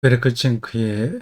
베르크첸크의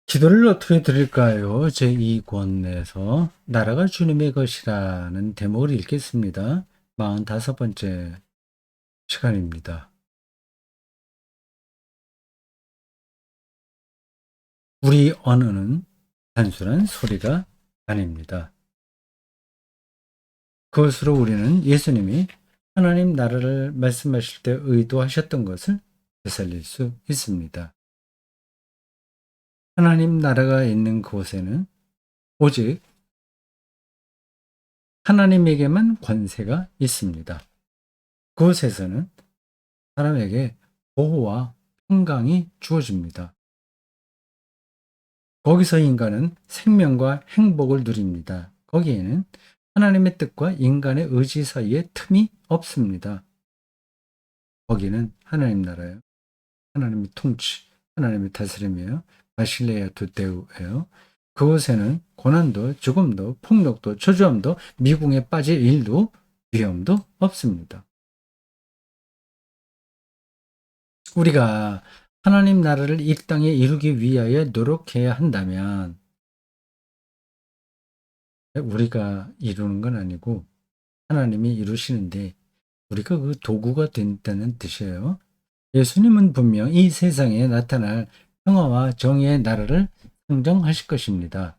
기도를 어떻게 드릴까요? 제2권에서 나라가 주님의 것이라는 대목을 읽겠습니다. 45번째 시간입니다. 우리 언어는 단순한 소리가 아닙니다. 그것으로 우리는 예수님이 하나님 나라를 말씀하실 때 의도하셨던 것을 되살릴 수 있습니다. 하나님 나라가 있는 곳에는 오직 하나님에게만 권세가 있습니다. 그곳에서는 사람에게 보호와 평강이 주어집니다. 거기서 인간은 생명과 행복을 누립니다. 거기에는 하나님의 뜻과 인간의 의지 사이에 틈이 없습니다. 거기는 하나님 나라예요. 하나님의 통치, 하나님의 다스림이에요. 바실레아 두테우예요. 그곳에는 고난도, 죽음도, 폭력도, 초조함도, 미궁에 빠질 일도, 위험도 없습니다. 우리가 하나님 나라를 이 땅에 이루기 위하여 노력해야 한다면 우리가 이루는 건 아니고 하나님이 이루시는데 우리가 그 도구가 된다는 뜻이에요. 예수님은 분명 이 세상에 나타날 평화와 정의의 나라를 상정하실 것입니다.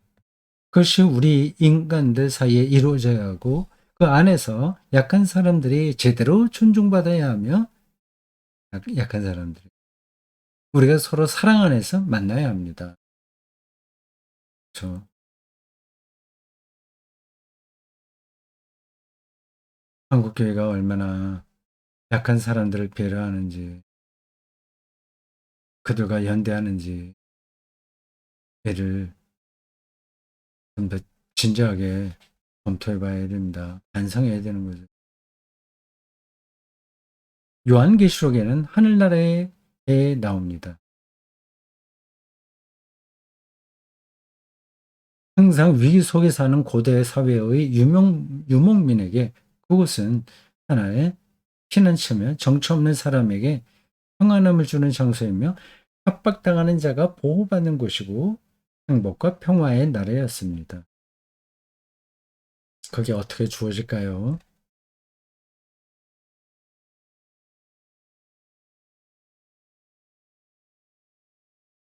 그것이 우리 인간들 사이에 이루어져야 하고 그 안에서 약한 사람들이 제대로 존중받아야 하며 약한 사람들이 우리가 서로 사랑 안에서 만나야 합니다. 그렇죠. 한국교회가 얼마나 약한 사람들을 배려하는지 그들과 연대하는지 를 좀 더 진지하게 검토해 봐야 됩니다. 반성해야 되는 거죠. 요한계시록에는 하늘나라에 나옵니다. 항상 위기 속에 사는 고대 사회의 유목민에게 그곳은 하나의 피난처며 정처 없는 사람에게 평안함을 주는 장소이며 협박당하는 자가 보호받는 곳이고 행복과 평화의 나라였습니다. 그게 어떻게 주어질까요?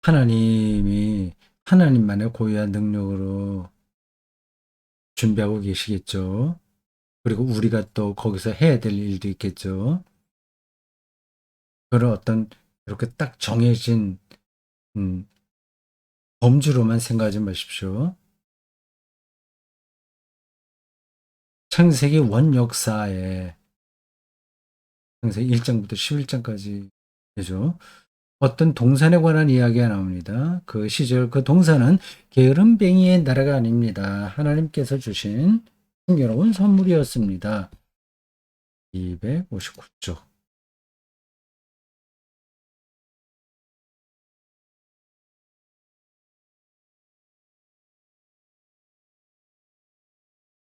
하나님이 하나님만의 고유한 능력으로 준비하고 계시겠죠. 그리고 우리가 또 거기서 해야 될 일도 있겠죠. 그런 어떤 이렇게 딱 정해진 음, 범주로만 생각하지 마십시오. 창세기 원 역사에 창세기 1장부터 11장까지 되죠. 어떤 동산에 관한 이야기가 나옵니다. 그 시절 그 동산은 게으름뱅이의 나라가 아닙니다. 하나님께서 주신 풍요로운 선물이었습니다. 259쪽.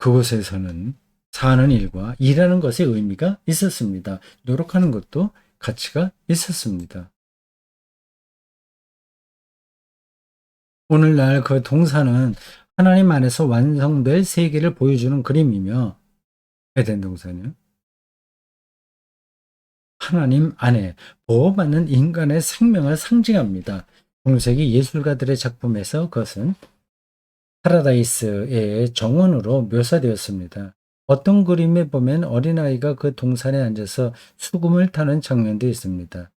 그곳에서는 사는 일과 일하는 것의 의미가 있었습니다. 노력하는 것도 가치가 있었습니다. 오늘날 그 동산은 하나님 안에서 완성될 세계를 보여주는 그림이며 에덴 동산은 하나님 안에 보호받는 인간의 생명을 상징합니다. 중세기 예술가들의 작품에서 그것은 파라다이스의 정원으로 묘사되었습니다. 어떤 그림에 보면 어린아이가 그 동산에 앉아서 수금을 타는 장면도 있습니다.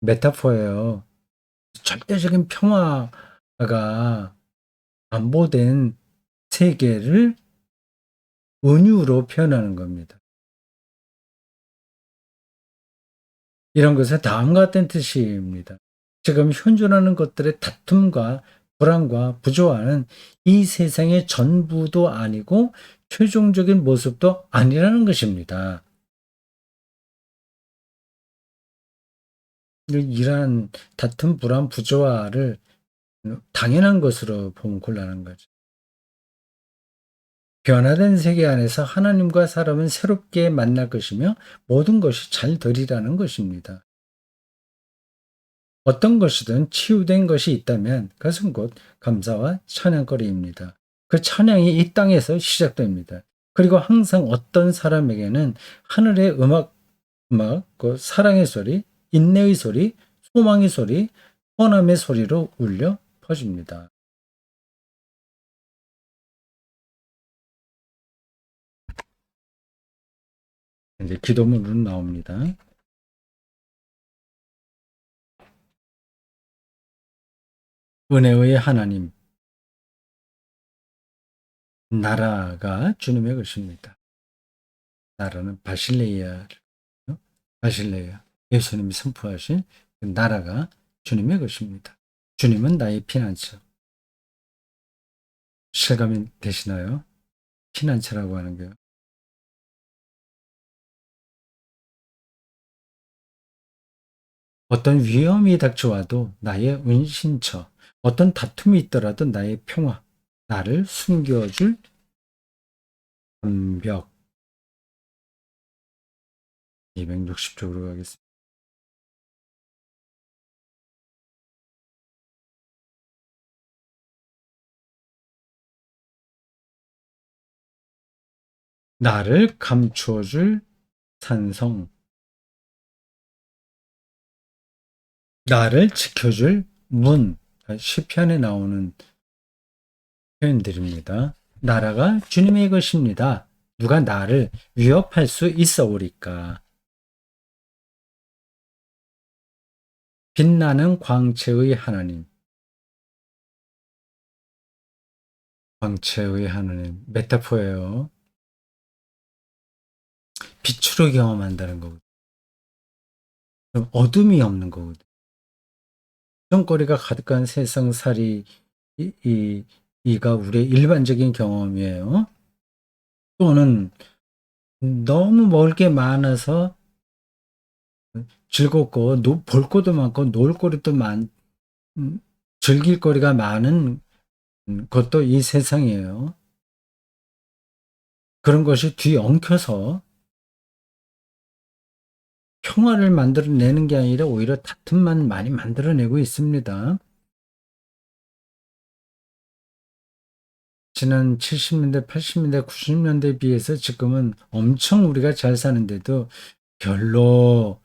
메타포예요. 절대적인 평화가 안보된 세계를 은유로 표현하는 겁니다. 이런 것은 다음과 같은 뜻입니다. 지금 현존하는 것들의 다툼과 불안과 부조화는 이 세상의 전부도 아니고 최종적인 모습도 아니라는 것입니다. 이러한 다툼, 불안, 부조화를 당연한 것으로 보면 곤란한 거죠. 변화된 세계 안에서 하나님과 사람은 새롭게 만날 것이며 모든 것이 잘 되리라는 것입니다. 어떤 것이든 치유된 것이 있다면 그것은 곧 감사와 찬양거리입니다. 그 찬양이 이 땅에서 시작됩니다. 그리고 항상 어떤 사람에게는 하늘의 그 사랑의 소리, 인내의 소리, 소망의 소리, 선함의 소리로 울려 퍼집니다. 이제 기도문으로 나옵니다. 은혜의 하나님, 나라가 주님의 것입니다. 나라는 바실레야. 예수님이 선포하신 그 나라가 주님의 것입니다. 주님은 나의 피난처. 실감이 되시나요? 피난처라고 하는 게요. 어떤 위험이 닥쳐와도 나의 은신처, 어떤 다툼이 있더라도 나의 평화, 나를 숨겨줄 방벽. 260쪽으로 가겠습니다. 나를 감추어줄 산성, 나를 지켜줄 문. 시편에 나오는 표현들입니다. 나라가 주님의 것입니다. 누가 나를 위협할 수 있어오리까? 빛나는 광채의 하나님, 광채의 하나님, 메타포예요. 빛으로 경험한다는 거거든요. 그럼 어둠이 없는 거거든요. 걱정거리가 가득한 세상살이 이가 우리의 일반적인 경험이에요. 또는 너무 먹을 게 많아서 즐겁고 볼 것도 많고 놀 거리도 음, 즐길 거리가 많은 것도 이 세상이에요. 그런 것이 뒤엉켜서 평화를 만들어내는 게 아니라 오히려 다툼만 많이 만들어내고 있습니다. 지난 70년대, 80년대, 90년대에 비해서 지금은 엄청 우리가 잘 사는데도 별로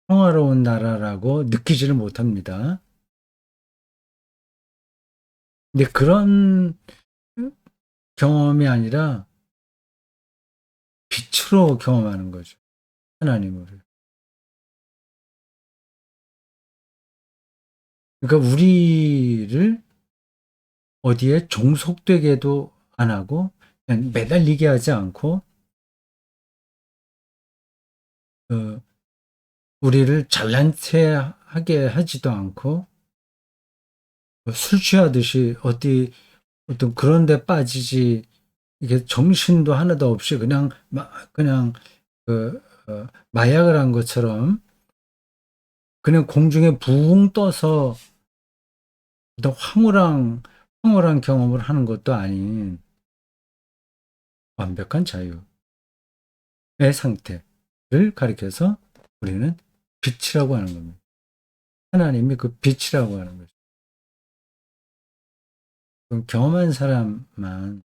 평화로운 나라라고 느끼지를 못합니다. 근데 그런 경험이 아니라 빛으로 경험하는 거죠. 하나님을. 그러니까 우리를 어디에 종속되게도 안 하고 그냥 매달리게 하지 않고 어, 우리를 잘난 체하게 하지도 않고 술 취하듯이 어떤 그런 데 빠지지 이게 정신도 하나도 없이 그냥 마약을 한 것처럼 그냥 공중에 붕 떠서 어떤 황홀한 경험을 하는 것도 아닌 완벽한 자유의 상태를 가리켜서 우리는 빛이라고 하는 겁니다. 하나님이 그 빛이라고 하는 거죠. 그럼 경험한 사람만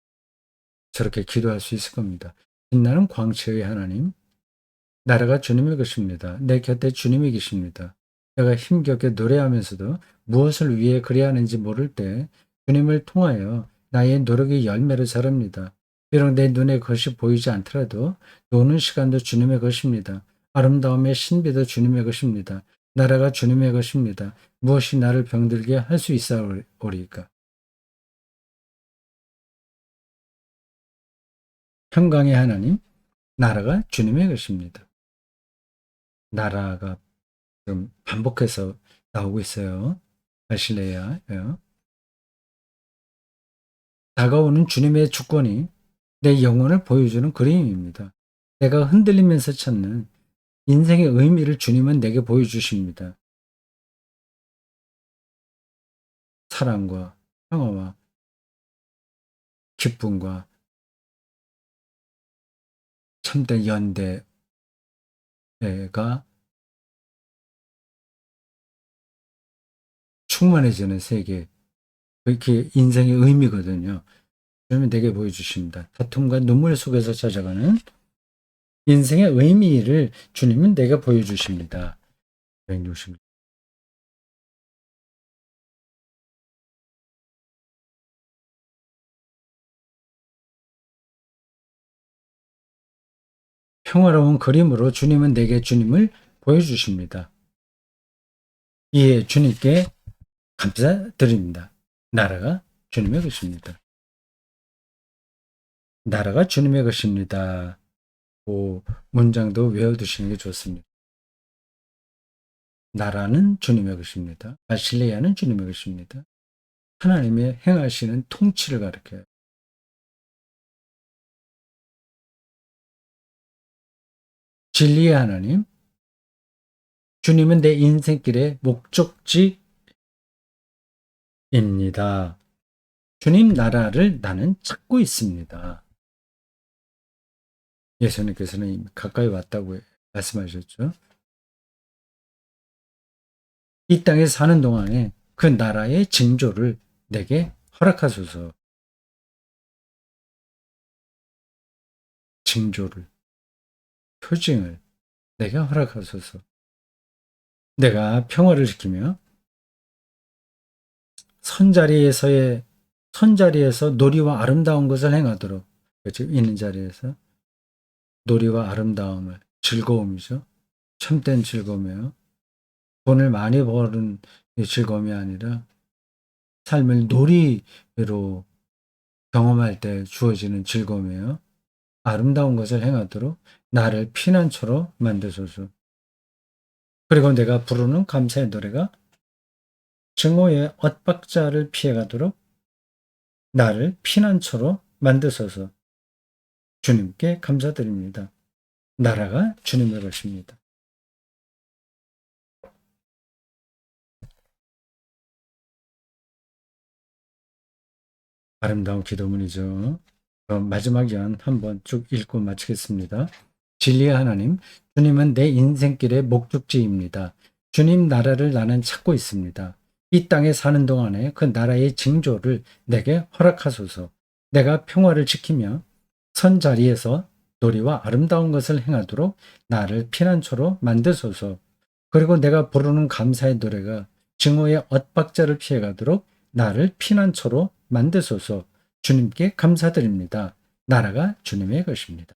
저렇게 기도할 수 있을 겁니다. 빛나는 광채의 하나님, 나라가 주님의 것입니다. 내 곁에 주님이 계십니다. 내가 힘겹게 노래하면서도 무엇을 위해 그래야 하는지 모를 때 주님을 통하여 나의 노력의 열매를 자랍니다. 비록 내 눈에 그것이 보이지 않더라도 노는 시간도 주님의 것입니다. 아름다움의 신비도 주님의 것입니다. 나라가 주님의 것입니다. 무엇이 나를 병들게 할 수 있사오리까? 평강의 하나님, 나라가 주님의 것입니다. 나라가 지금 반복해서 나오고 있어요. 바실레아예요. 다가오는 주님의 주권이 내 영혼을 보여주는 그림입니다. 내가 흔들리면서 찾는 인생의 의미를 주님은 내게 보여주십니다. 사랑과 평화와 기쁨과 참된 연대가 충만해지는 세계, 그렇게 인생의 의미거든요. 주님은 내게 보여주십니다. 다툼과 눈물 속에서 찾아가는 인생의 의미를 주님은 내게 보여주십니다. 160. 평화로운 그림으로 주님은 내게 주님을 보여주십니다. 이에 주님께 감사드립니다. 나라가 주님의 것입니다. 나라가 주님의 것입니다. 그 문장도 외워두시는 게 좋습니다. 나라는 주님의 것입니다. 바실레아는 주님의 것입니다. 하나님의 행하시는 통치를 가리켜요. 진리의 하나님, 주님은 내 인생길의 목적지입니다. 주님 나라를 나는 찾고 있습니다. 예수님께서는 가까이 왔다고 말씀하셨죠. 이 땅에 사는 동안에 그 나라의 징조를 내게 허락하소서. 징조를, 표징을 내게 허락하소서. 내가 평화를 지키며 선자리에서 놀이와 아름다운 것을 행하도록, 지금 있는 자리에서 놀이와 아름다움을, 즐거움이죠. 참된 즐거움이에요. 돈을 많이 버는 즐거움이 아니라 삶을 놀이로 경험할 때 주어지는 즐거움이에요. 아름다운 것을 행하도록 나를 피난처로 만드소서. 그리고 내가 부르는 감사의 노래가 증오의 엇박자를 피해가도록 나를 피난처로 만드소서. 주님께 감사드립니다. 나라가 주님의 것입니다. 아름다운 기도문이죠. 그럼 마지막 연 한번 쭉 읽고 마치겠습니다. 진리의 하나님, 주님은 내 인생길의 목적지입니다. 주님 나라를 나는 찾고 있습니다. 이 땅에 사는 동안에 그 나라의 징조를 내게 허락하소서. 내가 평화를 지키며 선 자리에서 놀이와 아름다운 것을 행하도록 나를 피난처로 만드소서. 그리고 내가 부르는 감사의 노래가 증오의 엇박자를 피해가도록 나를 피난처로 만드소서. 주님께 감사드립니다. 나라가 주님의 것입니다.